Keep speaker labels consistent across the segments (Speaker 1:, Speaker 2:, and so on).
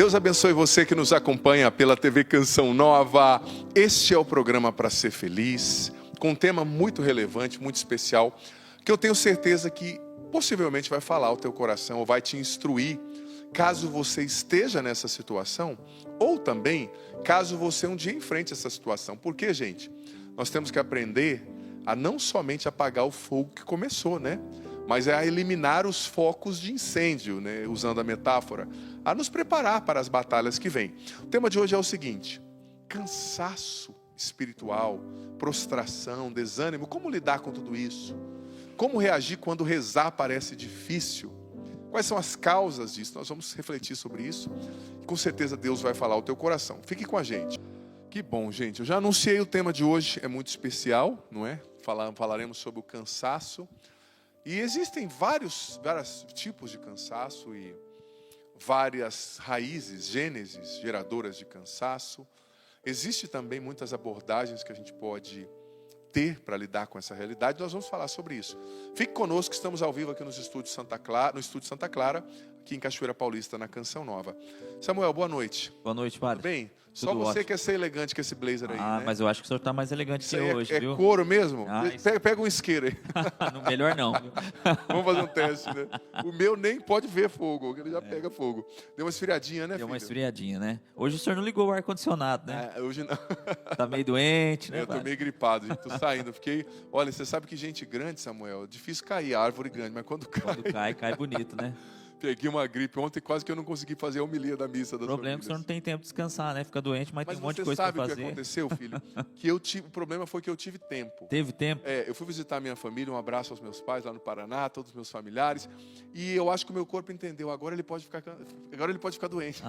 Speaker 1: Deus abençoe você que nos acompanha pela TV Canção Nova. Este é o programa Para Ser Feliz, com um tema muito relevante, muito especial, que eu tenho certeza que possivelmente vai falar ao teu coração ou vai te instruir, caso você esteja nessa situação, ou também caso você um dia enfrente essa situação. Porque, gente, nós temos que aprender a não somente apagar o fogo que começou, né? Mas é a eliminar os focos de incêndio, né? Usando a metáfora, a nos preparar para as batalhas que vêm. O tema de hoje é o seguinte: cansaço espiritual, prostração, desânimo. Como lidar com tudo isso? Como reagir quando rezar parece difícil? Quais são as causas disso? Nós vamos refletir sobre isso. Com certeza Deus vai falar ao teu coração. Fique com a gente. Que bom, gente. Eu já anunciei o tema de hoje, é muito especial, não é? Falaremos sobre o cansaço. E existem vários tipos de cansaço e várias raízes, gênesis, geradoras de cansaço. Existem também muitas abordagens que a gente pode ter para lidar com essa realidade. Nós vamos falar sobre isso. Fique conosco, estamos ao vivo aqui no Estúdio Santa Clara, aqui em Cachoeira Paulista, na Canção Nova. Samuel, boa noite.
Speaker 2: Boa noite, padre.
Speaker 1: Tudo bem? Só
Speaker 2: Tudo
Speaker 1: você
Speaker 2: ótimo.
Speaker 1: quer ser elegante com esse blazer aí, né?
Speaker 2: Mas eu acho que o senhor está mais elegante
Speaker 1: Isso
Speaker 2: que
Speaker 1: aí
Speaker 2: eu hoje, viu?
Speaker 1: É couro mesmo?
Speaker 2: Isso...
Speaker 1: Pega um isqueiro aí.
Speaker 2: Melhor não. Viu?
Speaker 1: Vamos fazer um teste, né? O meu nem pode ver fogo, ele já pega fogo. Deu uma esfriadinha, né, filho?
Speaker 2: Deu uma esfriadinha, né? Hoje o senhor não ligou o ar-condicionado, né?
Speaker 1: Hoje não.
Speaker 2: Tá meio doente, né?
Speaker 1: Eu tô meio gripado, gente. Tô saindo. Olha, você sabe que gente grande, Samuel, é difícil cair a árvore grande, mas quando
Speaker 2: cai bonito, né?
Speaker 1: Peguei uma gripe ontem, quase que eu não consegui fazer a homilia da missa das famílias.
Speaker 2: O problema é que o senhor não tem tempo de descansar, né? Fica doente, mas tem um monte de coisa para fazer.
Speaker 1: Mas você sabe o que aconteceu, filho? O problema foi que eu tive tempo.
Speaker 2: Teve tempo?
Speaker 1: Eu fui visitar a minha família, um abraço aos meus pais lá no Paraná, todos os meus familiares, e eu acho que o meu corpo entendeu, agora ele pode ficar doente.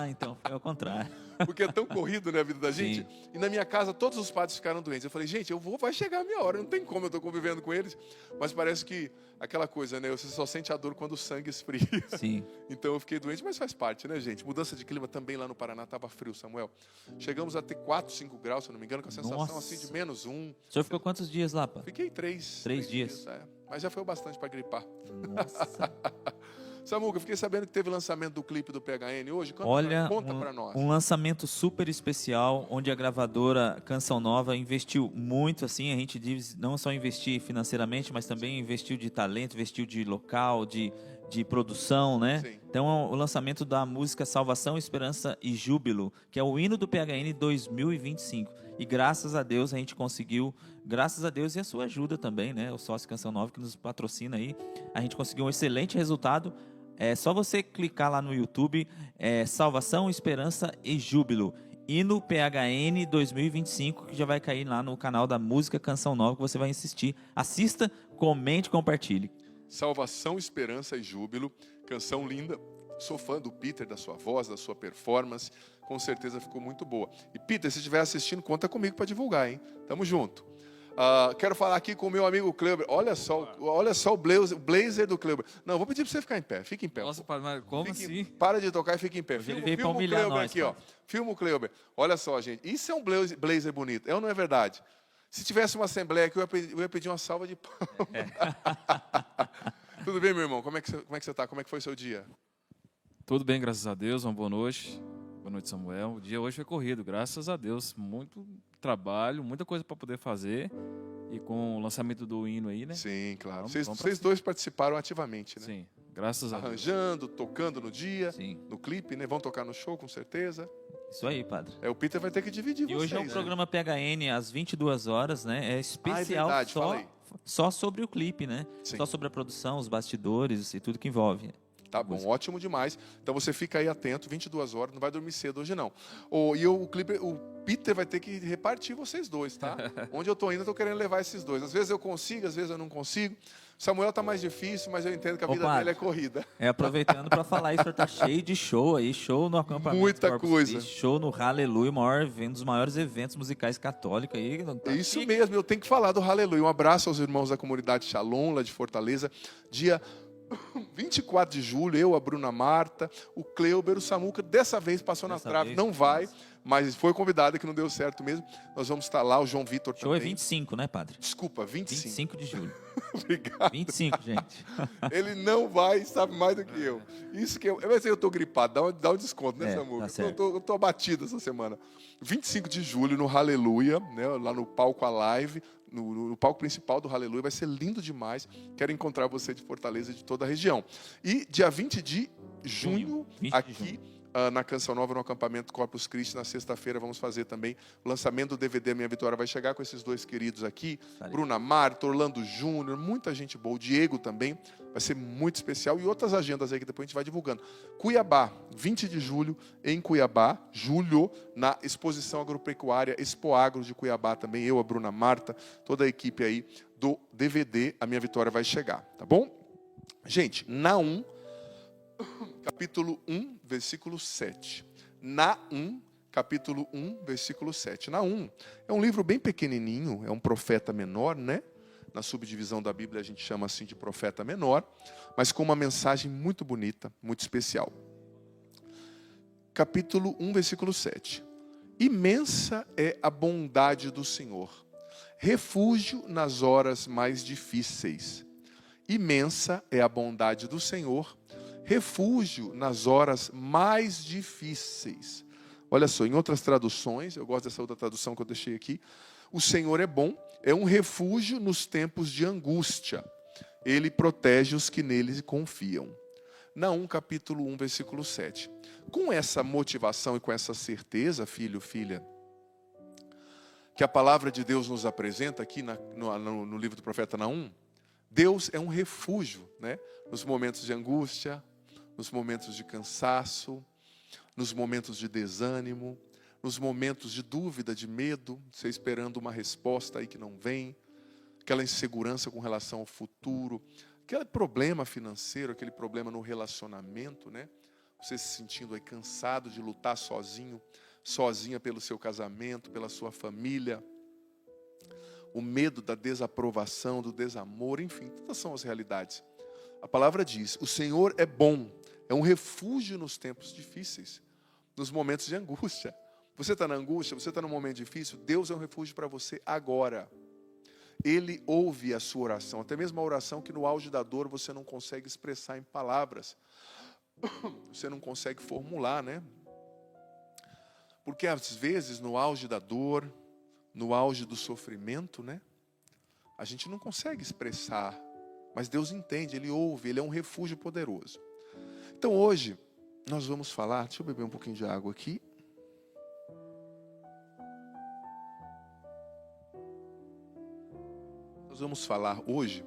Speaker 2: Então foi ao contrário.
Speaker 1: Porque é tão corrido, né, a vida da gente.
Speaker 2: Sim.
Speaker 1: E na minha casa todos os padres ficaram doentes. Eu falei, gente, vai chegar a minha hora, não tem como, eu estou convivendo com eles. Mas parece que aquela coisa, né, você só sente a dor quando o sangue esfria.
Speaker 2: Sim.
Speaker 1: Então eu fiquei doente, mas faz parte, né, gente? Mudança de clima também lá no Paraná, estava frio, Samuel. Chegamos a ter 4, 5 graus, se eu não me engano, com a sensação assim de -1.
Speaker 2: O senhor ficou quantos dias lá, pá?
Speaker 1: Fiquei 3.
Speaker 2: 3 dias.
Speaker 1: Mas já foi o bastante para gripar.
Speaker 2: Nossa.
Speaker 1: Samuca, eu fiquei sabendo que teve lançamento do clipe do PHN hoje. Conta pra nós.
Speaker 2: Um lançamento super especial, onde a gravadora Canção Nova investiu muito, assim, a gente diz, não só investir financeiramente, mas também investiu de talento, investiu de local, de produção, né?
Speaker 1: Sim.
Speaker 2: Então, o lançamento da música Salvação, Esperança e Júbilo, que é o hino do PHN 2025. E graças a Deus a gente conseguiu, graças a Deus e a sua ajuda também, né? O sócio Canção Nova que nos patrocina aí, a gente conseguiu um excelente resultado. É só você clicar lá no YouTube, Salvação, Esperança e Júbilo, hino PHN 2025, que já vai cair lá no canal da Música Canção Nova, que você vai assistir. Assista, comente, compartilhe.
Speaker 1: Salvação, Esperança e Júbilo, canção linda. Sou fã do Peter, da sua voz, da sua performance. Com certeza ficou muito boa. E Peter, se estiver assistindo, conta comigo para divulgar, hein? Tamo junto. Quero falar aqui com o meu amigo Cleuber. Olha só o blazer do Cleuber. Não, vou pedir para você ficar em pé. Fica em pé.
Speaker 3: Nossa, mas como assim?
Speaker 1: Para de tocar e fica em pé.
Speaker 2: Ele veio
Speaker 1: Filma
Speaker 2: pra
Speaker 1: o
Speaker 2: humilhar
Speaker 1: Cleuber
Speaker 2: nós,
Speaker 1: aqui, ó. Filma o Cleuber. Olha só, gente. Isso é um blazer bonito. É ou não é verdade? Se tivesse uma assembleia aqui, eu ia pedir uma salva de palmas. Tudo bem, meu irmão? Como é que você está? Como é que foi o seu dia?
Speaker 3: Tudo bem, graças a Deus. Uma boa noite. Boa noite, Samuel. O dia hoje foi corrido, graças a Deus. Muito trabalho, muita coisa para poder fazer. E com o lançamento do hino aí, né?
Speaker 1: Sim, claro.
Speaker 3: Vamos
Speaker 1: Vocês dois participaram ativamente, né?
Speaker 3: Sim, graças a Deus.
Speaker 1: Arranjando, tocando no dia,
Speaker 2: Sim.
Speaker 1: no clipe, né? Vão tocar no show, com certeza.
Speaker 2: Isso aí, padre.
Speaker 1: O Peter vai ter que dividir
Speaker 2: E
Speaker 1: vocês.
Speaker 2: hoje é o programa PHN às 22 horas, né? É especial
Speaker 1: verdade, fala aí.
Speaker 2: só sobre o clipe, né?
Speaker 1: Sim.
Speaker 2: Só sobre a produção, os bastidores e tudo que envolve.
Speaker 1: Tá bom, ótimo demais. Então você fica aí atento, 22 horas, não vai dormir cedo hoje não. O Peter vai ter que repartir vocês dois, tá? Onde eu tô indo, eu tô querendo levar esses dois. Às vezes eu consigo, às vezes eu não consigo. Samuel tá mais difícil, mas eu entendo que a vida dele é corrida.
Speaker 2: Aproveitando para falar isso, o senhor tá cheio de show aí, show no acampamento.
Speaker 1: Muita coisa.
Speaker 2: Show no Hallelujah, um dos maiores eventos musicais católicos aí.
Speaker 1: É isso mesmo, eu tenho que falar do Hallelujah. Um abraço aos irmãos da comunidade Shalom, lá de Fortaleza. Dia 24 de julho, eu, a Bruna Marta, o Cleuber, o Samuca, dessa vez passou na trave, não vai, mas foi convidada que não deu certo mesmo. Nós vamos estar lá, o João Vitor
Speaker 2: Show é
Speaker 1: também.
Speaker 2: 25, né, padre?
Speaker 1: Desculpa, 25.
Speaker 2: 25 de julho.
Speaker 1: Obrigado.
Speaker 2: 25, gente.
Speaker 1: Ele não vai, sabe mais do que eu. Isso que eu tô gripado, dá um desconto, né, Samuca?
Speaker 2: Tá certo.
Speaker 1: Eu tô abatido essa semana. 25 de julho, no Hallelujah, né, lá no palco Alive, no palco principal do Hallelujah, vai ser lindo demais. Quero encontrar você de Fortaleza e de toda a região. E dia 20 de junho,
Speaker 2: 20 de
Speaker 1: aqui
Speaker 2: junho.
Speaker 1: na Canção Nova, no acampamento Corpus Christi, na sexta-feira, vamos fazer também o lançamento do DVD Minha Vitória vai chegar com esses dois queridos aqui,
Speaker 2: Valeu.
Speaker 1: Bruna Marta, Orlando Júnior, muita gente boa, o Diego também, vai ser muito especial, e outras agendas aí que depois a gente vai divulgando. Cuiabá, 20 de julho, em Cuiabá, julho, na exposição agropecuária Expo Agro de Cuiabá também, eu, a Bruna Marta, toda a equipe aí do DVD A Minha Vitória vai chegar, tá bom? Gente, Naum, capítulo 1, versículo 7. Naum, capítulo 1, versículo 7. Naum é um livro bem pequenininho, é um profeta menor, né? Na subdivisão da Bíblia a gente chama assim de profeta menor, mas com uma mensagem muito bonita, muito especial. Capítulo 1, versículo 7. Imensa é a bondade do Senhor, refúgio nas horas mais difíceis. Imensa é a bondade do Senhor, refúgio nas horas mais difíceis. Olha só, em outras traduções, eu gosto dessa outra tradução que eu deixei aqui, o Senhor é bom, é um refúgio nos tempos de angústia. Ele protege os que nele confiam. Naum, capítulo 1, versículo 7. Com essa motivação e com essa certeza, filho, filha, que a palavra de Deus nos apresenta aqui no livro do profeta Naum, Deus é um refúgio, né? Nos momentos de angústia, nos momentos de cansaço, nos momentos de desânimo, nos momentos de dúvida, de medo, você esperando uma resposta aí que não vem, aquela insegurança com relação ao futuro, aquele problema financeiro, aquele problema no relacionamento, né? Você se sentindo aí cansado de lutar sozinho, sozinha pelo seu casamento, pela sua família, o medo da desaprovação, do desamor, enfim, todas são as realidades. A palavra diz, o Senhor é bom, é um refúgio nos tempos difíceis, nos momentos de angústia. Você está na angústia, você está num momento difícil, Deus é um refúgio para você agora. Ele ouve a sua oração, até mesmo a oração que no auge da dor você não consegue expressar em palavras. Você não consegue formular, né? Porque às vezes no auge da dor, no auge do sofrimento, né? A gente não consegue expressar, mas Deus entende, Ele ouve, Ele é um refúgio poderoso. Então hoje nós vamos falar, deixa eu beber um pouquinho de água aqui. Nós vamos falar hoje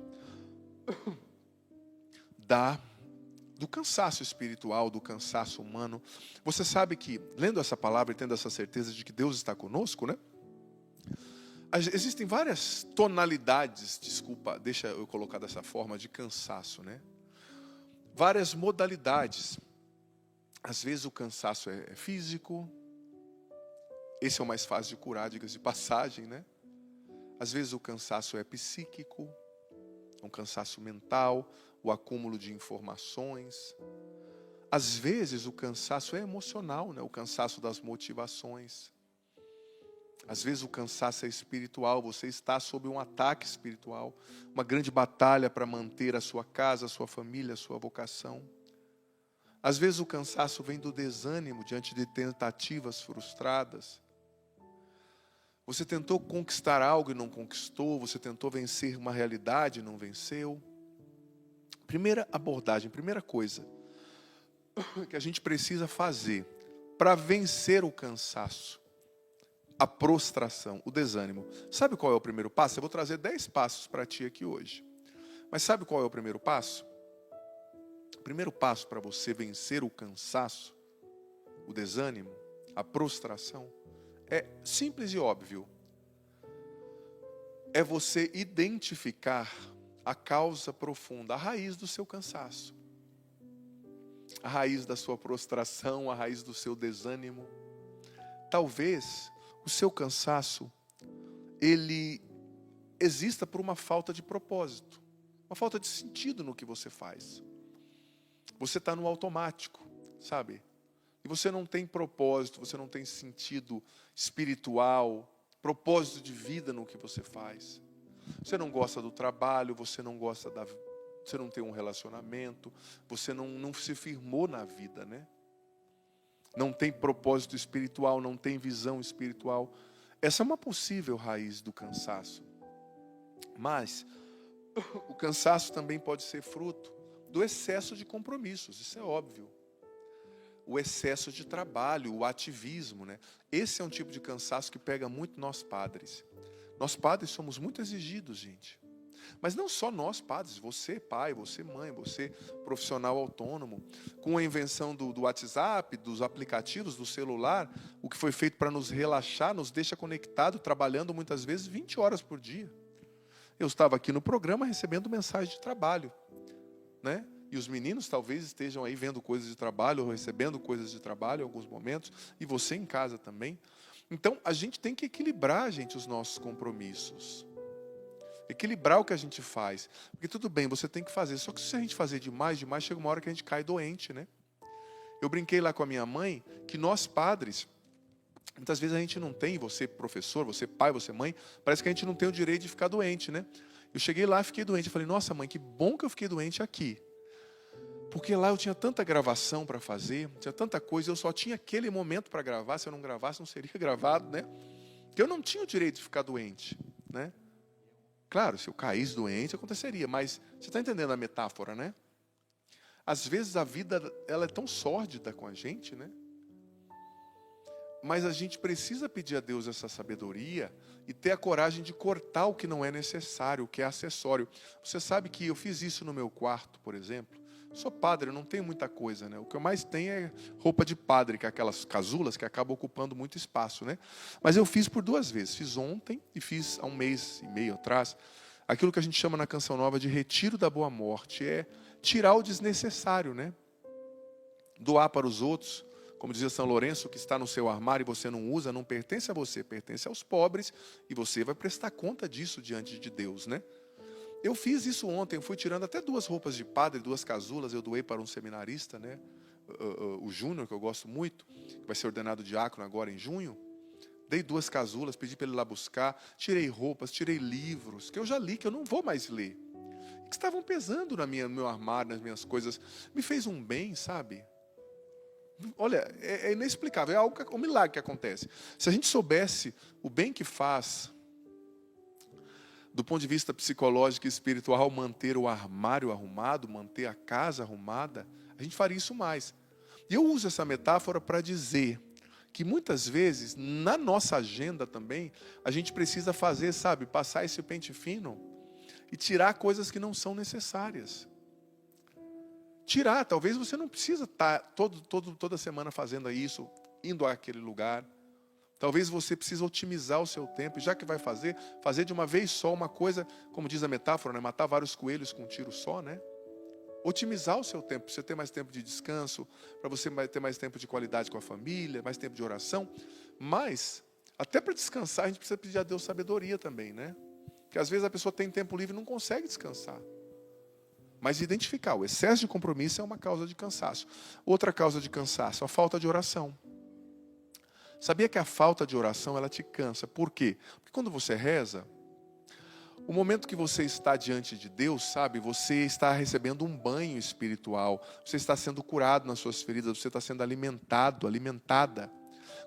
Speaker 1: do cansaço espiritual, do cansaço humano. Você sabe que, lendo essa palavra e tendo essa certeza de que Deus está conosco, né? Existem várias tonalidades, desculpa, deixa eu colocar dessa forma, de cansaço, né? Várias modalidades. Às vezes o cansaço é físico, esse é o mais fácil de curar, diga-se de passagem, né? Às vezes o cansaço é psíquico, um cansaço mental, o acúmulo de informações. Às vezes o cansaço é emocional, né? O cansaço das motivações. Às vezes o cansaço é espiritual, você está sob um ataque espiritual, uma grande batalha para manter a sua casa, a sua família, a sua vocação. Às vezes o cansaço vem do desânimo diante de tentativas frustradas. Você tentou conquistar algo e não conquistou, você tentou vencer uma realidade e não venceu. Primeira abordagem, primeira coisa que a gente precisa fazer para vencer o cansaço, a prostração, o desânimo. Sabe qual é o primeiro passo? Eu vou trazer 10 passos para ti aqui hoje. Mas sabe qual é o primeiro passo? O primeiro passo para você vencer o cansaço, o desânimo, a prostração, é simples e óbvio. É você identificar a causa profunda, a raiz do seu cansaço. A raiz da sua prostração, a raiz do seu desânimo. Talvez o seu cansaço, ele exista por uma falta de propósito, uma falta de sentido no que você faz. Você está no automático, sabe? e você não tem propósito, você não tem sentido espiritual, propósito de vida no que você faz. Você não gosta do trabalho, você não gosta você não tem um relacionamento, você não se firmou na vida, né? Não tem propósito espiritual, não tem visão espiritual. Essa é uma possível raiz do cansaço. Mas o cansaço também pode ser fruto do excesso de compromissos, isso é óbvio. O excesso de trabalho, o ativismo, né? Esse é um tipo de cansaço que pega muito nós padres. Nós padres somos muito exigidos, gente. Mas não só nós padres, você pai, você mãe, você profissional autônomo. Com a invenção do WhatsApp, dos aplicativos, do celular, o que foi feito para nos relaxar, nos deixa conectado, trabalhando muitas vezes 20 horas por dia. Eu estava aqui no programa recebendo mensagem de trabalho, né? E os meninos talvez estejam aí vendo coisas de trabalho, ou recebendo coisas de trabalho em alguns momentos, e você em casa também. Então, a gente tem que equilibrar, gente, os nossos compromissos. Equilibrar o que a gente faz. Porque tudo bem, você tem que fazer. Só que se a gente fazer demais, chega uma hora que a gente cai doente, né? Eu brinquei lá com a minha mãe, que nós padres, muitas vezes a gente não tem, você professor, você pai, você mãe, parece que a gente não tem o direito de ficar doente, né? Eu cheguei lá e fiquei doente. Eu falei, nossa mãe, que bom que eu fiquei doente aqui. Porque lá eu tinha tanta gravação para fazer, tinha tanta coisa, eu só tinha aquele momento para gravar, se eu não gravasse não seria gravado, né? Que eu não tinha o direito de ficar doente, né? Claro, se eu caísse doente aconteceria, mas você está entendendo a metáfora, né? Às vezes a vida ela é tão sórdida com a gente, né? Mas a gente precisa pedir a Deus essa sabedoria e ter a coragem de cortar o que não é necessário, o que é acessório. Você sabe que eu fiz isso no meu quarto, por exemplo. Sou padre, eu não tenho muita coisa, né? O que eu mais tenho é roupa de padre, que é aquelas casulas que acabam ocupando muito espaço, né? Mas eu fiz por 2 vezes. Fiz ontem e fiz há 1 mês e meio atrás. Aquilo que a gente chama na Canção Nova de retiro da boa morte. É tirar o desnecessário, né? Doar para os outros. Como dizia São Lourenço, o que está no seu armário e você não usa, não pertence a você, pertence aos pobres. E você vai prestar conta disso diante de Deus, né? Eu fiz isso ontem, eu fui tirando até 2 roupas de padre, 2 casulas, eu doei para um seminarista, né? O Júnior, que eu gosto muito, que vai ser ordenado diácono agora em junho. Dei 2 casulas, pedi para ele ir lá buscar, tirei roupas, tirei livros, que eu já li, que eu não vou mais ler. Que estavam pesando no meu armário, nas minhas coisas. Me fez um bem, sabe? Olha, é inexplicável, é algo, um milagre que acontece. Se a gente soubesse o bem que faz, do ponto de vista psicológico e espiritual, manter o armário arrumado, manter a casa arrumada, a gente faria isso mais. E eu uso essa metáfora para dizer que muitas vezes, na nossa agenda também, a gente precisa fazer, sabe, passar esse pente fino e tirar coisas que não são necessárias. Tirar, talvez você não precisa estar toda semana fazendo isso, indo àquele lugar. Talvez você precise otimizar o seu tempo, e já que vai fazer de uma vez só uma coisa, como diz a metáfora, né? Matar vários coelhos com um tiro só, né? Otimizar o seu tempo, para você ter mais tempo de descanso, para você ter mais tempo de qualidade com a família, mais tempo de oração. Mas, até para descansar, a gente precisa pedir a Deus sabedoria também, né? Porque às vezes a pessoa tem tempo livre e não consegue descansar. Mas identificar, o excesso de compromisso é uma causa de cansaço. Outra causa de cansaço, a falta de oração. Sabia que a falta de oração, ela te cansa. Por quê? Porque quando você reza, o momento que você está diante de Deus, sabe, você está recebendo um banho espiritual, você está sendo curado nas suas feridas, você está sendo alimentado, alimentada.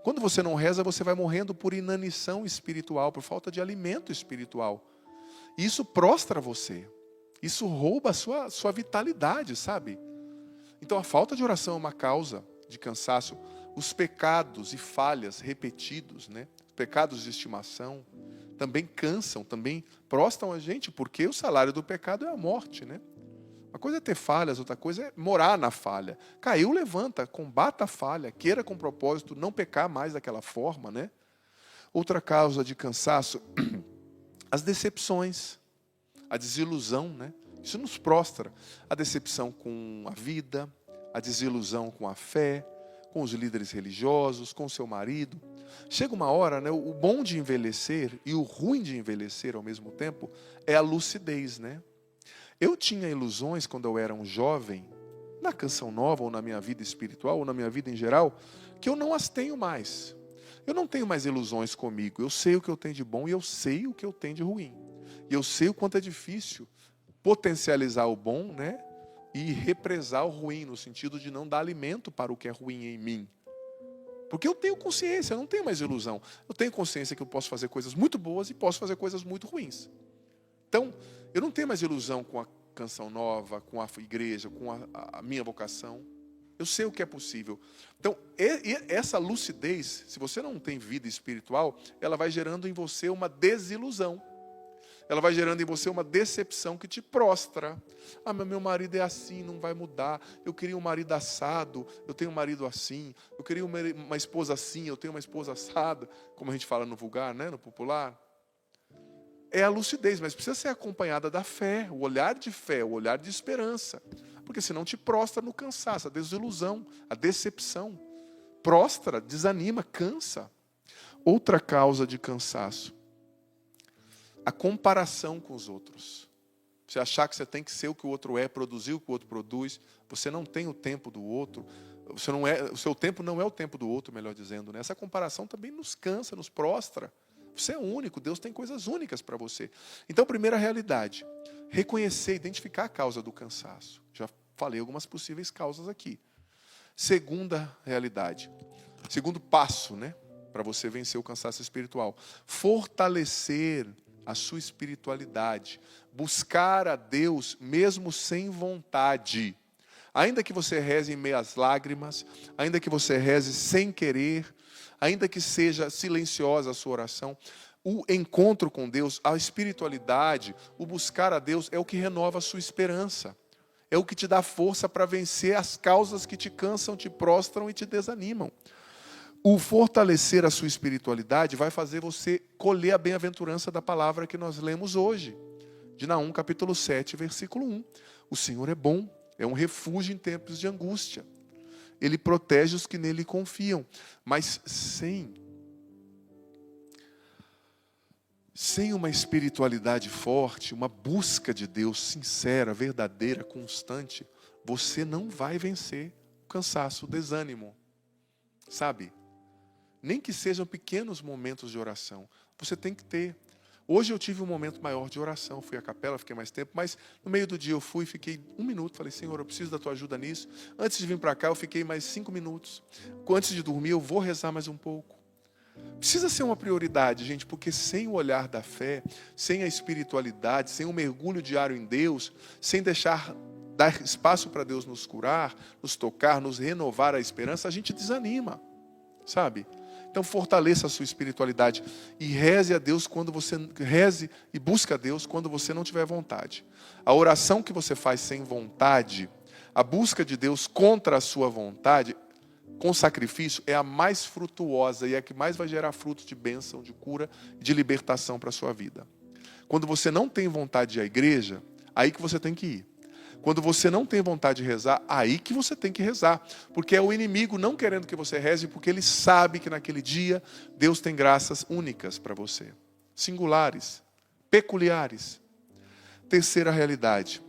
Speaker 1: Quando você não reza, você vai morrendo por inanição espiritual, por falta de alimento espiritual. E isso prostra você. Isso rouba a sua vitalidade, sabe? Então a falta de oração é uma causa de cansaço. Os pecados e falhas repetidos, né? Pecados de estimação, também cansam, também prostram a gente, porque o salário do pecado é a morte, né? Uma coisa é ter falhas, outra coisa é morar na falha. Caiu, levanta, combata a falha, queira com propósito não pecar mais daquela forma, né? Outra causa de cansaço, as decepções, a desilusão, né? Isso nos prostra. A decepção com a vida, a desilusão com a fé, com os líderes religiosos, com o seu marido. Chega uma hora, né, o bom de envelhecer e o ruim de envelhecer ao mesmo tempo é a lucidez, né? Eu tinha ilusões quando eu era um jovem, na Canção Nova, ou na minha vida espiritual, ou na minha vida em geral, que eu não as tenho mais. Eu não tenho mais ilusões comigo. Eu sei o que eu tenho de bom e eu sei o que eu tenho de ruim. E eu sei o quanto é difícil potencializar o bom, né? E represar o ruim, no sentido de não dar alimento para o que é ruim em mim. Porque eu tenho consciência, eu não tenho mais ilusão. Eu tenho consciência que eu posso fazer coisas muito boas e posso fazer coisas muito ruins. Então, eu não tenho mais ilusão com a Canção Nova, com a igreja, com a minha vocação. Eu sei o que é possível. Então, essa lucidez, se você não tem vida espiritual, ela vai gerando em você uma desilusão. Ela vai gerando em você uma decepção que te prostra. Ah, meu marido é assim, não vai mudar. Eu queria um marido assado, eu tenho um marido assim. Eu queria uma esposa assim, eu tenho uma esposa assada. Como a gente fala no vulgar, né, no popular. É a lucidez, mas precisa ser acompanhada da fé, o olhar de fé, o olhar de esperança. Porque senão te prostra no cansaço, a desilusão, a decepção. Prostra, desanima, cansa. Outra causa de cansaço: a comparação com os outros. Você achar que você tem que ser o que o outro é, produzir o que o outro produz. Você não tem o tempo do outro. O seu tempo não é o tempo do outro, melhor dizendo, né? Essa comparação também nos cansa, nos prostra. Você é único, Deus tem coisas únicas para você. Então, primeira realidade: reconhecer, identificar a causa do cansaço. Já falei algumas possíveis causas aqui. Segunda realidade, segundo passo, né, para você vencer o cansaço espiritual: fortalecer a sua espiritualidade, buscar a Deus mesmo sem vontade. Ainda que você reze em meio às lágrimas, ainda que você reze sem querer, ainda que seja silenciosa a sua oração, o encontro com Deus, a espiritualidade, o buscar a Deus é o que renova a sua esperança. É o que te dá força para vencer as causas que te cansam, te prostram e te desanimam. O fortalecer a sua espiritualidade vai fazer você colher a bem-aventurança da palavra que nós lemos hoje. De Naum, capítulo 7, versículo 1. O Senhor é bom, é um refúgio em tempos de angústia. Ele protege os que nele confiam. Mas sem uma espiritualidade forte, uma busca de Deus sincera, verdadeira, constante, você não vai vencer o cansaço, o desânimo. Sabe? Nem que sejam pequenos momentos de oração, você tem que ter. Hoje eu tive um momento maior de oração, fui à capela, fiquei mais tempo, mas no meio do dia eu fui, fiquei 1 minuto, falei: Senhor, eu preciso da tua ajuda nisso. Antes de vir para cá eu fiquei mais 5 minutos. Antes de dormir eu vou rezar mais um pouco. Precisa ser uma prioridade, gente, porque sem o olhar da fé, sem a espiritualidade, sem o mergulho diário em Deus, sem dar espaço para Deus nos curar, nos tocar, nos renovar a esperança, a gente desanima, sabe? Então fortaleça a sua espiritualidade e reze a Deus reze e busque a Deus quando você não tiver vontade. A oração que você faz sem vontade, a busca de Deus contra a sua vontade, com sacrifício, é a mais frutuosa e é a que mais vai gerar frutos de bênção, de cura e de libertação para a sua vida. Quando você não tem vontade de ir à igreja, aí que você tem que ir. Quando você não tem vontade de rezar, aí que você tem que rezar. Porque é o inimigo não querendo que você reze, porque ele sabe que naquele dia Deus tem graças únicas para você. Singulares, peculiares. Terceira realidade.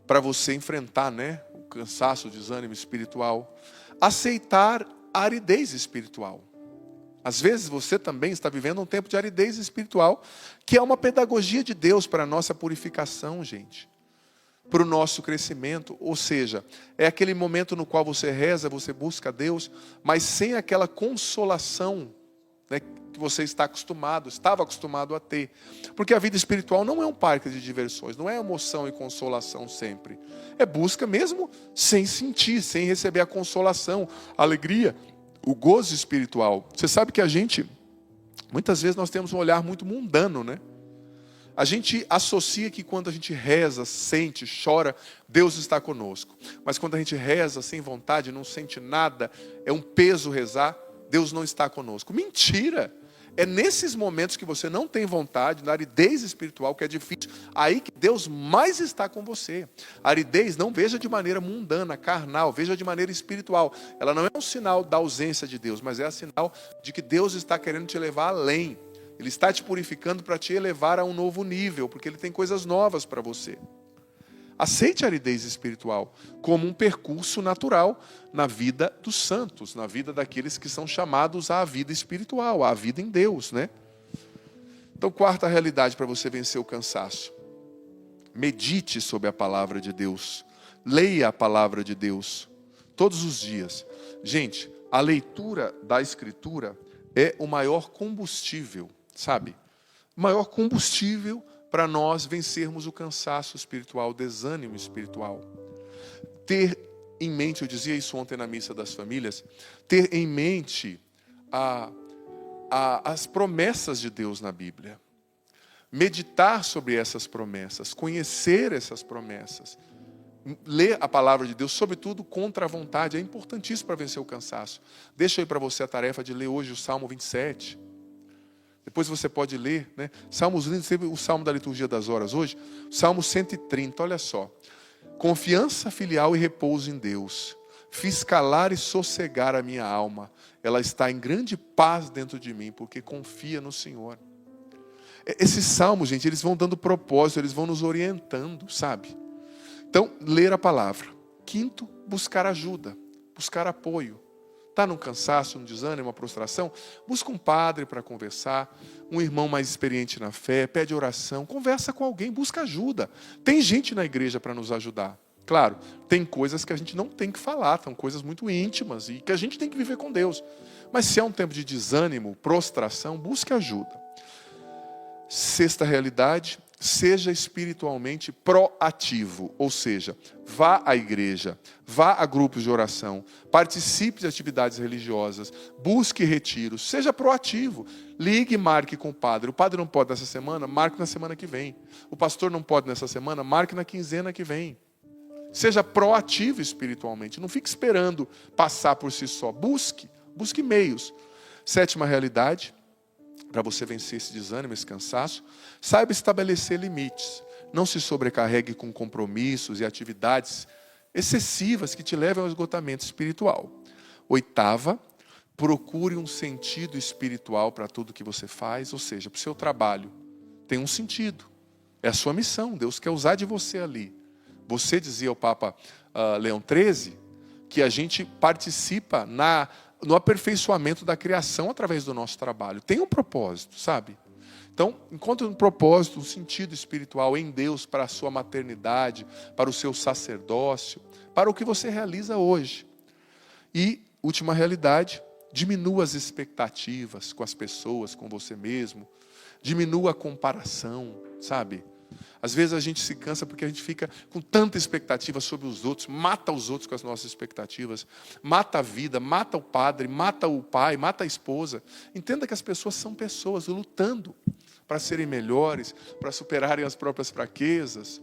Speaker 1: Para você enfrentar, né, o cansaço, o desânimo espiritual. Aceitar a aridez espiritual. Às vezes você também está vivendo um tempo de aridez espiritual, que é uma pedagogia de Deus para a nossa purificação, gente. Para o nosso crescimento, ou seja, é aquele momento no qual você reza, você busca a Deus, mas sem aquela consolação, né, que você estava acostumado a ter. Porque a vida espiritual não é um parque de diversões, não é emoção e consolação sempre. É busca mesmo sem sentir, sem receber a consolação, a alegria, o gozo espiritual. Você sabe que muitas vezes nós temos um olhar muito mundano, né? A gente associa que quando a gente reza, sente, chora, Deus está conosco. Mas quando a gente reza sem vontade, não sente nada, é um peso rezar, Deus não está conosco. Mentira! É nesses momentos que você não tem vontade, na aridez espiritual, que é difícil, aí que Deus mais está com você. A aridez não veja de maneira mundana, carnal, veja de maneira espiritual. Ela não é um sinal da ausência de Deus, mas é um sinal de que Deus está querendo te levar além. Ele está te purificando para te elevar a um novo nível, porque Ele tem coisas novas para você. Aceite a aridez espiritual como um percurso natural na vida dos santos, na vida daqueles que são chamados à vida espiritual, à vida em Deus, né? Então, quarta realidade para você vencer o cansaço. Medite sobre a palavra de Deus. Leia a palavra de Deus todos os dias. Gente, a leitura da Escritura é o maior combustível, sabe? O maior combustível para nós vencermos o cansaço espiritual, o desânimo espiritual. Ter em mente, eu dizia isso ontem na missa das famílias, ter em mente as promessas de Deus na Bíblia. Meditar sobre essas promessas, conhecer essas promessas. Ler a palavra de Deus, sobretudo contra a vontade, é importantíssimo para vencer o cansaço. Deixa aí para você a tarefa de ler hoje o Salmo 27. Depois você pode ler, né? Salmos lindos, teve o Salmo da Liturgia das Horas hoje, Salmo 130, olha só. Confiança filial e repouso em Deus. Fiz calar e sossegar a minha alma. Ela está em grande paz dentro de mim, porque confia no Senhor. Esses salmos, gente, eles vão dando propósito, eles vão nos orientando, sabe? Então, ler a palavra. Quinto, buscar ajuda, buscar apoio. Está num cansaço, num desânimo, uma prostração? Busca um padre para conversar, um irmão mais experiente na fé, pede oração, conversa com alguém, busca ajuda. Tem gente na igreja para nos ajudar. Claro, tem coisas que a gente não tem que falar, são coisas muito íntimas e que a gente tem que viver com Deus. Mas se é um tempo de desânimo, prostração, busque ajuda. Sexta realidade, seja espiritualmente proativo, ou seja, vá à igreja, vá a grupos de oração, participe de atividades religiosas, busque retiros, seja proativo, ligue e marque com o padre. O padre não pode nessa semana, marque na semana que vem. O pastor não pode nessa semana, marque na quinzena que vem. Seja proativo espiritualmente, não fique esperando passar por si só, busque meios. Sétima realidade, para você vencer esse desânimo, esse cansaço, saiba estabelecer limites. Não se sobrecarregue com compromissos e atividades excessivas que te levem ao esgotamento espiritual. Oitava, procure um sentido espiritual para tudo que você faz, ou seja, para o seu trabalho. Tem um sentido. É a sua missão. Deus quer usar de você ali. Você dizia ao Papa Leão XIII que a gente participa no aperfeiçoamento da criação através do nosso trabalho. Tem um propósito, sabe? Então, encontre um propósito, um sentido espiritual em Deus para a sua maternidade, para o seu sacerdócio, para o que você realiza hoje. E, última realidade, diminua as expectativas com as pessoas, com você mesmo. Diminua a comparação, sabe? Às vezes a gente se cansa porque a gente fica com tanta expectativa sobre os outros, mata os outros com as nossas expectativas, mata a vida, mata o padre, mata o pai, mata a esposa. Entenda que as pessoas são pessoas lutando para serem melhores, para superarem as próprias fraquezas.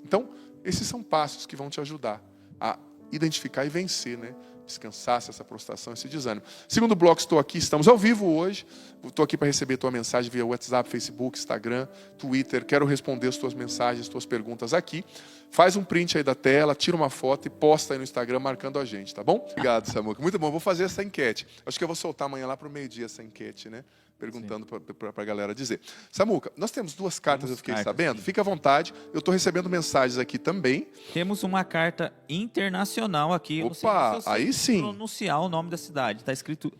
Speaker 1: Então, esses são passos que vão te ajudar a identificar e vencer, né? Descansar essa prostração, esse desânimo. Segundo bloco, estou aqui, estamos ao vivo hoje. Estou aqui para receber tua mensagem via WhatsApp, Facebook, Instagram, Twitter. Quero responder as tuas mensagens, as tuas perguntas aqui. Faz um print aí da tela, tira uma foto e posta aí no Instagram marcando a gente, tá bom? Obrigado, Samuca. Muito bom, vou fazer essa enquete. Acho que eu vou soltar amanhã lá para o meio-dia essa enquete, né? Perguntando para a galera dizer. Samuca, nós temos duas cartas, eu fiquei sabendo. Sim. Fica à vontade, eu estou recebendo mensagens aqui também.
Speaker 2: Temos uma carta internacional aqui.
Speaker 1: Opa, se aí sim.
Speaker 2: Pronunciar o nome da cidade. Está escrito...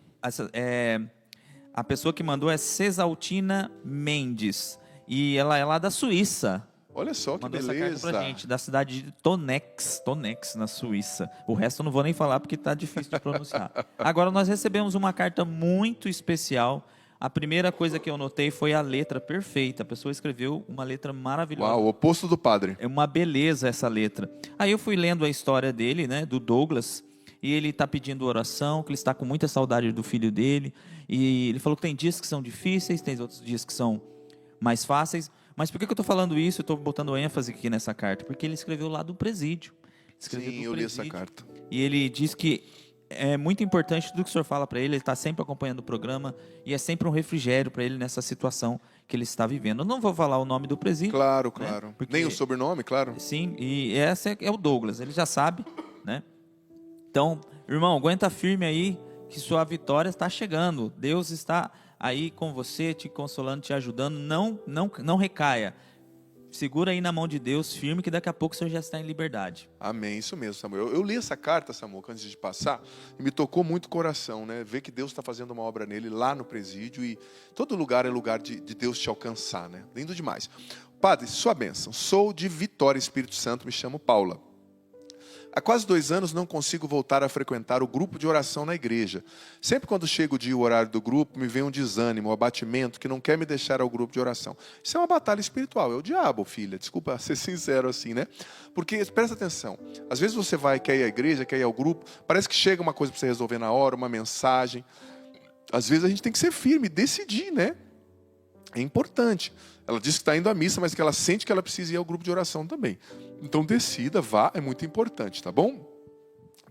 Speaker 2: a pessoa que mandou é Cesaltina Mendes. E ela é lá da Suíça.
Speaker 1: Olha só que
Speaker 2: mandou
Speaker 1: beleza.
Speaker 2: Essa carta pra gente, da cidade de Tonex, na Suíça. O resto eu não vou nem falar porque está difícil de pronunciar. Agora nós recebemos uma carta muito especial. A primeira coisa que eu notei foi a letra perfeita. A pessoa escreveu uma letra maravilhosa.
Speaker 1: Uau, o oposto do padre.
Speaker 2: É uma beleza essa letra. Aí eu fui lendo a história dele, né, do Douglas, e ele está pedindo oração, que ele está com muita saudade do filho dele. E ele falou que tem dias que são difíceis, tem outros dias que são mais fáceis. Mas por que eu estou falando isso? Eu estou botando ênfase aqui nessa carta. Porque ele escreveu lá do presídio.
Speaker 1: Sim, eu li essa carta.
Speaker 2: E ele diz que é muito importante tudo que o senhor fala para ele. Ele está sempre acompanhando o programa e é sempre um refrigério para ele nessa situação que ele está vivendo. Eu não vou falar o nome do presídio.
Speaker 1: Claro,
Speaker 2: né?
Speaker 1: claro.
Speaker 2: Porque,
Speaker 1: nem o sobrenome, claro.
Speaker 2: Sim, e esse é o Douglas. Ele já sabe, né? Então, irmão, aguenta firme aí que sua vitória está chegando. Deus está aí com você, te consolando, te ajudando. Não recaia. segura aí na mão de Deus, firme, que daqui a pouco o senhor já está em liberdade.
Speaker 1: Amém, isso mesmo, Samuel. Eu li essa carta, Samuel, antes de passar, e me tocou muito o coração, né? Ver que Deus está fazendo uma obra nele lá no presídio, e todo lugar é lugar de Deus te alcançar, né? Lindo demais. Padre, sua bênção. Sou de Vitória, Espírito Santo, me chamo Paula. Há quase 2 anos não consigo voltar a frequentar o grupo de oração na igreja. Sempre quando chega o dia e o horário do grupo, me vem um desânimo, um abatimento que não quer me deixar ao grupo de oração. Isso é uma batalha espiritual, é o diabo, filha. Desculpa ser sincero assim, né? Porque, presta atenção, às vezes você quer ir à igreja, quer ir ao grupo, parece que chega uma coisa para você resolver na hora, uma mensagem. Às vezes a gente tem que ser firme, decidir, né? É importante. Ela diz que está indo à missa, mas que ela sente que ela precisa ir ao grupo de oração também. Então decida, vá, é muito importante, tá bom?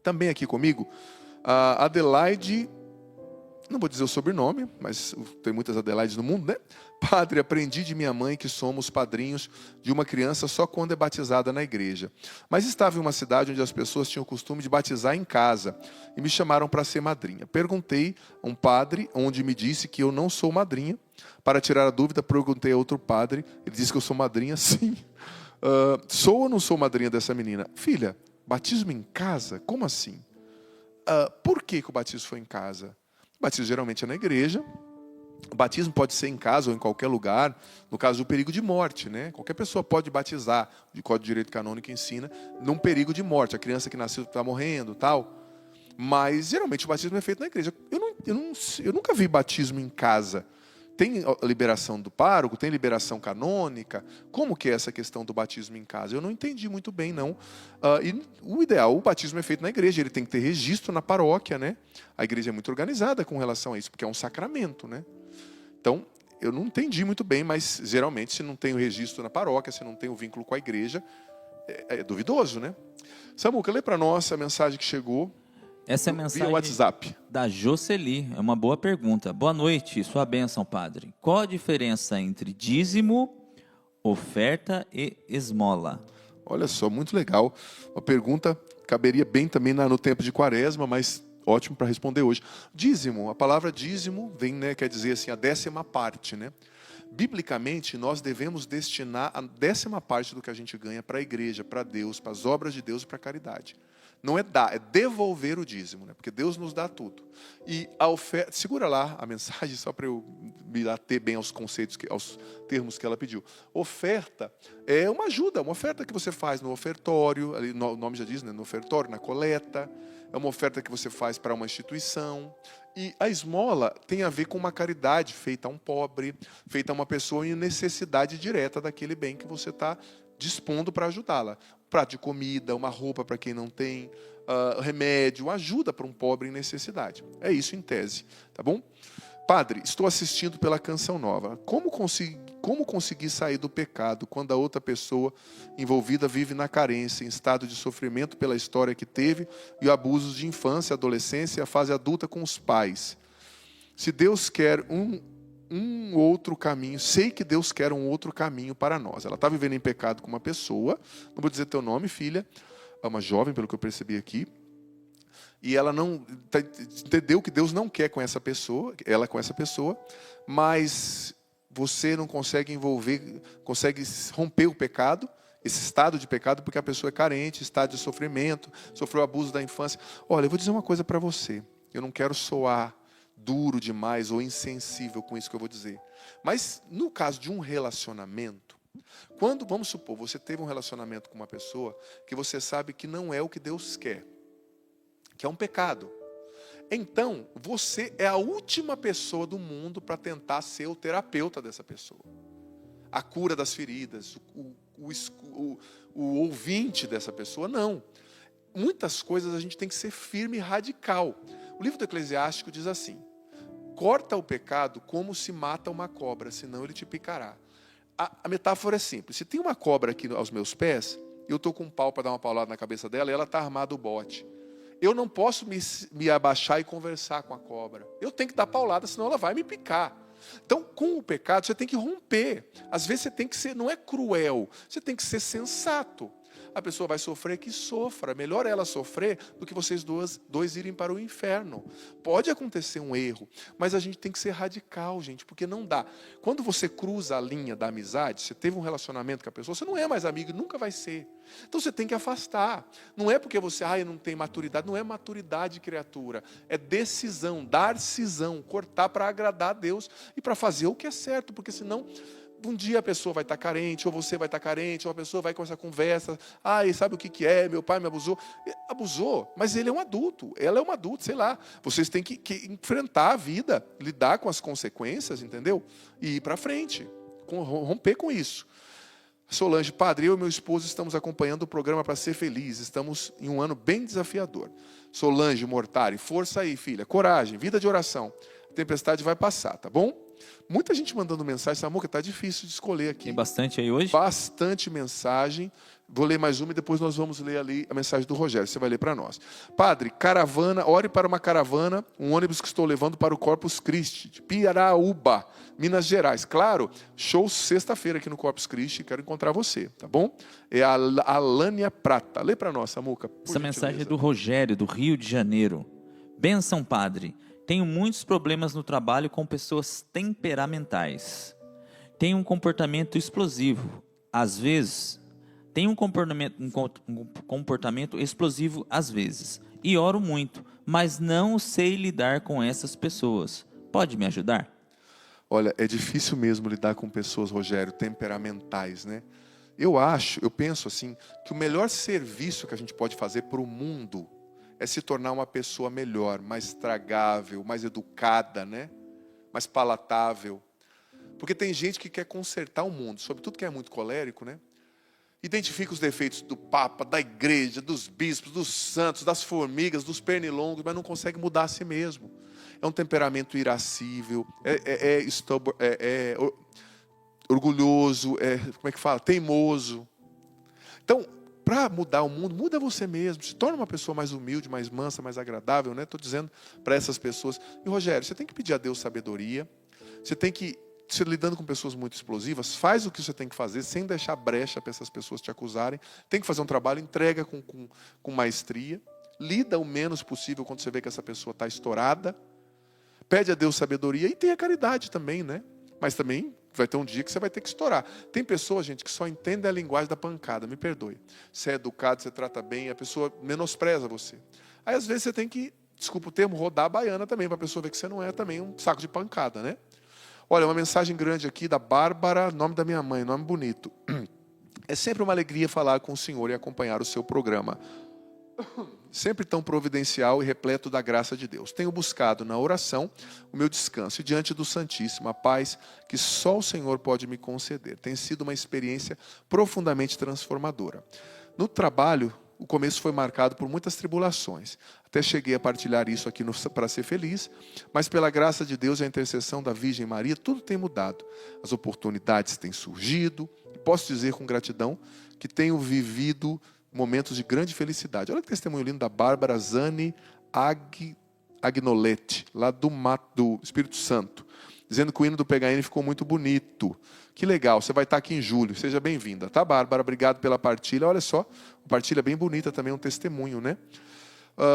Speaker 1: Também aqui comigo, a Adelaide, não vou dizer o sobrenome, mas tem muitas Adelaides no mundo, né? Padre, aprendi de minha mãe que somos padrinhos de uma criança só quando é batizada na igreja. Mas estava em uma cidade onde as pessoas tinham o costume de batizar em casa e me chamaram para ser madrinha. Perguntei a um padre, onde me disse que eu não sou madrinha. Para tirar a dúvida, perguntei a outro padre, ele disse que eu sou madrinha, sim. Sou ou não sou madrinha dessa menina? Filha, batismo em casa? Como assim? Por que o batismo foi em casa? O batismo geralmente é na igreja. O batismo pode ser em casa ou em qualquer lugar, no caso do perigo de morte, né? Qualquer pessoa pode batizar, o Código de Direito Canônico ensina, num perigo de morte. A criança que nasceu está morrendo, tal. Mas geralmente o batismo é feito na igreja. Eu nunca vi batismo em casa. Tem a liberação do pároco, tem liberação canônica. Como que é essa questão do batismo em casa? Eu não entendi muito bem, não. E o ideal, o batismo é feito na igreja, ele tem que ter registro na paróquia, né? A igreja é muito organizada com relação a isso, porque é um sacramento, né? Então, eu não entendi muito bem, mas geralmente se não tem o registro na paróquia, se não tem o vínculo com a igreja, é duvidoso, né? Samuca, lê para nós a mensagem que chegou.
Speaker 2: Essa é a mensagem
Speaker 1: via WhatsApp
Speaker 2: da Jocely. É uma boa pergunta. Boa noite, sua bênção, padre. Qual a diferença entre dízimo, oferta e esmola?
Speaker 1: Olha só, muito legal. Uma pergunta caberia bem também no tempo de Quaresma, mas ótimo para responder hoje. Dízimo, a palavra dízimo vem, né, quer dizer assim, a 10ª parte, né? Biblicamente, nós devemos destinar a 10ª parte do que a gente ganha para a igreja, para Deus, para as obras de Deus e para a caridade. Não é dar, é devolver o dízimo, né? Porque Deus nos dá tudo. E a oferta, segura lá a mensagem, só para eu me ater bem aos conceitos, aos termos que ela pediu. Oferta é uma ajuda, uma oferta que você faz no ofertório, ali, o nome já diz, né? No ofertório, na coleta. É uma oferta que você faz para uma instituição. E a esmola tem a ver com uma caridade feita a um pobre, feita a uma pessoa em necessidade direta daquele bem que você está dispondo para ajudá-la. Um prato de comida, uma roupa para quem não tem, remédio, ajuda para um pobre em necessidade. É isso em tese, tá bom? Padre, estou assistindo pela Canção Nova. Como conseguir sair do pecado quando a outra pessoa envolvida vive na carência, em estado de sofrimento pela história que teve e abusos de infância, adolescência e a fase adulta com os pais? Se Deus quer um outro caminho, sei que Deus quer um outro caminho para nós. Ela está vivendo em pecado com uma pessoa, não vou dizer teu nome, filha, é uma jovem, pelo que eu percebi aqui, e ela não entendeu que Deus não quer com essa pessoa, ela com essa pessoa, mas você não consegue consegue romper o pecado, esse estado de pecado, porque a pessoa é carente, estado de sofrimento, sofreu abuso da infância. Olha, eu vou dizer uma coisa para você, eu não quero soar duro demais ou insensível com isso que eu vou dizer, mas no caso de um relacionamento, quando, vamos supor, você teve um relacionamento com uma pessoa que você sabe que não é o que Deus quer, que é um pecado. Então, você é a última pessoa do mundo para tentar ser o terapeuta dessa pessoa. A cura das feridas, o ouvinte dessa pessoa, não. Muitas coisas a gente tem que ser firme e radical. O livro do Eclesiástico diz assim: corta o pecado como se mata uma cobra, senão ele te picará. A metáfora é simples. Se tem uma cobra aqui aos meus pés, eu estou com um pau para dar uma paulada na cabeça dela e ela está armada o bote. Eu não posso me abaixar e conversar com a cobra. Eu tenho que dar paulada, senão ela vai me picar. Então, com o pecado, você tem que romper. Às vezes você tem que ser, não é cruel, você tem que ser sensato. a pessoa vai sofrer, que sofra. Melhor ela sofrer do que vocês dois irem para o inferno. Pode acontecer um erro, mas a gente tem que ser radical, gente, porque não dá. Quando você cruza a linha da amizade, você teve um relacionamento com a pessoa, você não é mais amigo, nunca vai ser. Então você tem que afastar. Não é porque você não tem maturidade, não é maturidade, criatura. É decisão, dar cisão, cortar para agradar a Deus e para fazer o que é certo, porque senão um dia a pessoa vai estar carente, ou você vai estar carente, ou a pessoa vai com essa conversa, sabe o que é, meu pai me abusou. Abusou, mas ele é um adulto, ela é uma adulta, sei lá. Vocês têm que enfrentar a vida, lidar com as consequências, entendeu? E ir para frente, romper com isso. Solange, padre, eu e meu esposo estamos acompanhando o programa para ser feliz, estamos em um ano bem desafiador. Solange Mortari, força aí, filha, coragem, vida de oração. A tempestade vai passar, tá bom? Muita gente mandando mensagem, Samuca, tá difícil de escolher aqui.
Speaker 2: Tem bastante aí hoje?
Speaker 1: Bastante mensagem. Vou ler mais uma e depois nós vamos ler ali a mensagem do Rogério. Você vai ler para nós. Padre, caravana, ore para uma caravana, um ônibus que estou levando para o Corpus Christi, de Piraúba, Minas Gerais. Claro, show sexta-feira aqui no Corpus Christi, quero encontrar você, tá bom? É a Alânia Prata. Lê para nós, Samuca.
Speaker 2: Essa mensagem é do Rogério, do Rio de Janeiro. Benção, padre. Tenho muitos problemas no trabalho com pessoas temperamentais. Tenho um comportamento explosivo. Às vezes, tenho um comportamento explosivo às vezes. E oro muito, mas não sei lidar com essas pessoas. Pode me ajudar?
Speaker 1: Olha, é difícil mesmo lidar com pessoas, Rogério, temperamentais, né? Eu penso assim, que o melhor serviço que a gente pode fazer para o mundo é se tornar uma pessoa melhor, mais tragável, mais educada, né? Mais palatável. Porque tem gente que quer consertar o mundo, sobretudo quem é muito colérico, né? Identifica os defeitos do Papa, da igreja, dos bispos, dos santos, das formigas, dos pernilongos, mas não consegue mudar a si mesmo. É um temperamento irascível, orgulhoso, como é que fala? Teimoso. Então, para mudar o mundo, muda você mesmo. Se torna uma pessoa mais humilde, mais mansa, mais agradável, né? Estou dizendo para essas pessoas. E, Rogério, você tem que pedir a Deus sabedoria. Você tem que, se lidando com pessoas muito explosivas, faz o que você tem que fazer, sem deixar brecha para essas pessoas te acusarem. Tem que fazer um trabalho, entrega com maestria. Lida o menos possível quando você vê que essa pessoa está estourada. Pede a Deus sabedoria e tenha caridade também, né? Mas também vai ter um dia que você vai ter que estourar. Tem pessoas, gente, que só entendem a linguagem da pancada, me perdoe. Você é educado, você trata bem, a pessoa menospreza você. Aí, às vezes, você tem que, desculpa o termo, rodar a baiana também, para a pessoa ver que você não é também um saco de pancada, né? Olha, uma mensagem grande aqui da Bárbara, nome da minha mãe, nome bonito. É sempre uma alegria falar com o senhor e acompanhar o seu programa. Sempre tão providencial e repleto da graça de Deus. Tenho buscado na oração o meu descanso e diante do Santíssimo a paz que só o Senhor pode me conceder. Tem sido uma experiência profundamente transformadora. No trabalho, o começo foi marcado por muitas tribulações. Até cheguei a partilhar isso aqui para ser feliz, mas pela graça de Deus e a intercessão da Virgem Maria, tudo tem mudado. As oportunidades têm surgido e posso dizer com gratidão que tenho vivido momentos de grande felicidade. Olha que testemunho lindo da Bárbara Zani Agnoletti, lá do Espírito Santo, dizendo que o hino do PHN ficou muito bonito. Que legal, você vai estar aqui em julho, seja bem-vinda. Tá, Bárbara? Obrigado pela partilha. Olha só, uma partilha bem bonita também, um testemunho, né?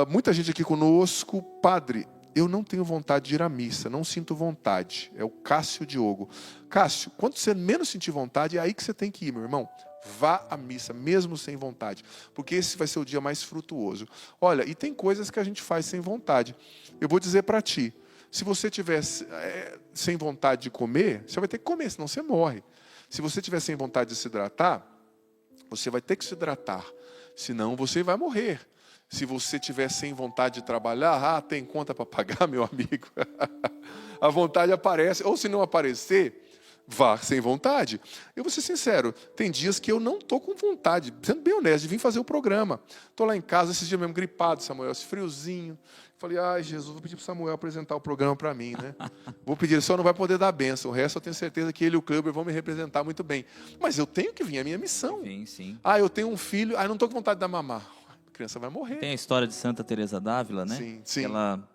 Speaker 1: Muita gente aqui conosco. Padre, eu não tenho vontade de ir à missa, não sinto vontade. É o Cássio Diogo. Cássio, quando você menos sentir vontade, é aí que você tem que ir, meu irmão. Vá à missa, mesmo sem vontade, porque esse vai ser o dia mais frutuoso. Olha, e tem coisas que a gente faz sem vontade. Eu vou dizer para ti, se você tiver sem vontade de comer, você vai ter que comer, senão você morre. Se você tiver sem vontade de se hidratar, você vai ter que se hidratar, senão você vai morrer. Se você tiver sem vontade de trabalhar, tem conta para pagar, meu amigo. A vontade aparece, ou se não aparecer, vá sem vontade. Eu vou ser sincero, tem dias que eu não estou com vontade, sendo bem honesto, de vir fazer o programa. Estou lá em casa, esses dias mesmo gripado, Samuel, esse friozinho. Falei, ai Jesus, vou pedir para o Samuel apresentar o programa para mim, né? Vou pedir, ele só não vai poder dar bênção. O resto eu tenho certeza que ele e o Kleber vão me representar muito bem. Mas eu tenho que vir, é a minha missão.
Speaker 2: Sim.
Speaker 1: Eu tenho um filho, não estou com vontade de dar mamar. A criança vai morrer.
Speaker 2: Tem a história de Santa Teresa d'Ávila, né?
Speaker 1: Sim.
Speaker 2: Ela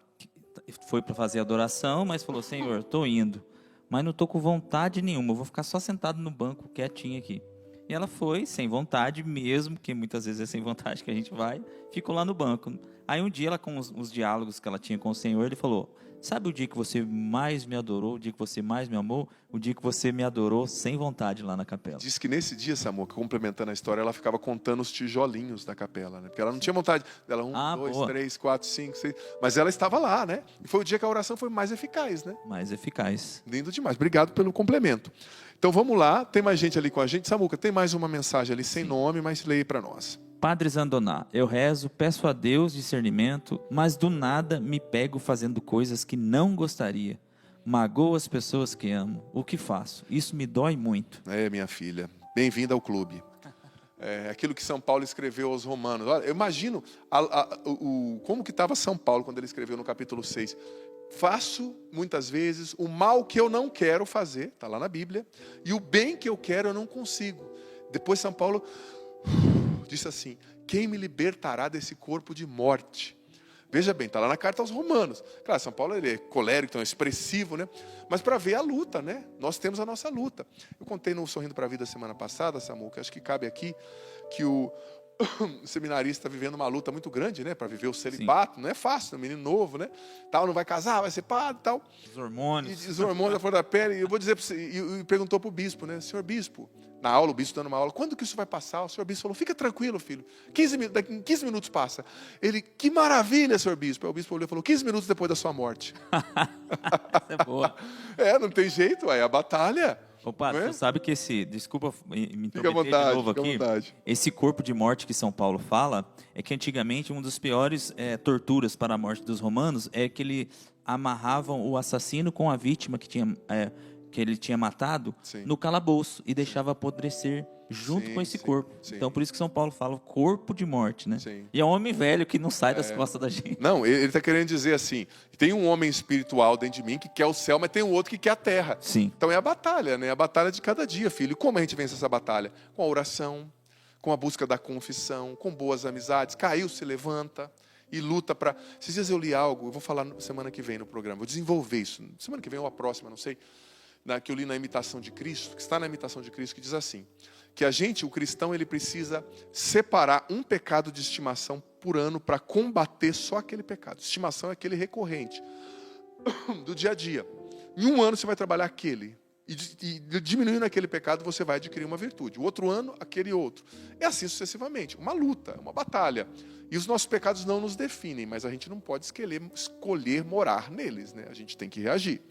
Speaker 2: foi para fazer adoração, mas falou, Senhor, estou indo. Mas não estou com vontade nenhuma, eu vou ficar só sentado no banco, quietinho aqui. E ela foi, sem vontade mesmo, que muitas vezes é sem vontade que a gente vai, ficou lá no banco. Aí um dia, ela com os diálogos que ela tinha com o Senhor, ele falou: sabe o dia que você mais me adorou, o dia que você mais me amou? O dia que você me adorou sem vontade lá na capela.
Speaker 1: Diz que nesse dia, Samuca, complementando a história, ela ficava contando os tijolinhos da capela, né? Porque ela não tinha vontade. Ela, 1, 2,
Speaker 2: boa.
Speaker 1: 3, 4, 5, 6. Mas ela estava lá, né? E foi o dia que a oração foi mais eficaz, né?
Speaker 2: Mais eficaz.
Speaker 1: Lindo demais. Obrigado pelo complemento. Então vamos lá. Tem mais gente ali com a gente. Samuca, tem mais uma mensagem ali sem nome, mas leia para nós.
Speaker 2: Padre Zandoná, eu rezo, peço a Deus discernimento, mas do nada me pego fazendo coisas que não gostaria. Magoo as pessoas que amo. O que faço? Isso me dói muito.
Speaker 1: Minha filha. Bem-vinda ao clube. Aquilo que São Paulo escreveu aos Romanos. Olha, eu imagino como que estava São Paulo quando ele escreveu no capítulo 6. Faço, muitas vezes, o mal que eu não quero fazer, está lá na Bíblia, e o bem que eu quero eu não consigo. Depois São Paulo disse assim: quem me libertará desse corpo de morte? Veja bem, está lá na carta aos Romanos. Claro, São Paulo ele é colérico, então é expressivo, né? Mas para ver a luta, né? Nós temos a nossa luta. Eu contei no Sorrindo para a Vida semana passada, Samuca, acho que cabe aqui, que o seminarista está vivendo uma luta muito grande, né? Para viver o celibato. Sim. Não é fácil, é um menino novo, né? Tal, não vai casar, vai ser padre e tal.
Speaker 2: Os hormônios.
Speaker 1: Os hormônios da flor da pele. E eu vou dizer para você, e perguntou para o bispo, né? Senhor bispo, na aula, o bispo dando uma aula, quando que isso vai passar? O senhor bispo falou: fica tranquilo, filho. Daqui 15 minutos passa. Ele: que maravilha, senhor bispo. Aí o bispo olhou e falou: 15 minutos depois da sua morte.
Speaker 2: Essa é boa.
Speaker 1: Não tem jeito, é a batalha.
Speaker 2: Ô, padre, você sabe que desculpa me intrometer de novo aqui,
Speaker 1: vontade.
Speaker 2: Esse corpo de morte que São Paulo fala, é que antigamente uma das piores torturas para a morte dos romanos é que eles amarravam o assassino com a vítima que ele tinha matado, sim, no calabouço e deixava apodrecer junto, sim, com esse corpo. Sim. Então, por isso que São Paulo fala corpo de morte, né? Sim. E é um homem velho que não sai das costas da gente.
Speaker 1: Não, ele está querendo dizer assim: tem um homem espiritual dentro de mim que quer o céu, mas tem um outro que quer a terra.
Speaker 2: Sim.
Speaker 1: Então é a batalha, né? A batalha de cada dia, filho. E como a gente vence essa batalha? Com a oração, com a busca da confissão, com boas amizades. Caiu, se levanta e luta para... Esses dias eu li algo, eu vou falar semana que vem no programa, vou desenvolver isso. Semana que vem ou a próxima, não sei. Que eu li na Imitação de Cristo, que está na Imitação de Cristo, que diz assim: que o cristão, ele precisa separar um pecado de estimação por ano para combater só aquele pecado. Estimação é aquele recorrente do dia a dia. Em um ano você vai trabalhar aquele, e diminuindo aquele pecado você vai adquirir uma virtude. O outro ano, aquele outro. É assim sucessivamente, uma luta, uma batalha. E os nossos pecados não nos definem, mas a gente não pode escolher morar neles, né? A gente tem que reagir.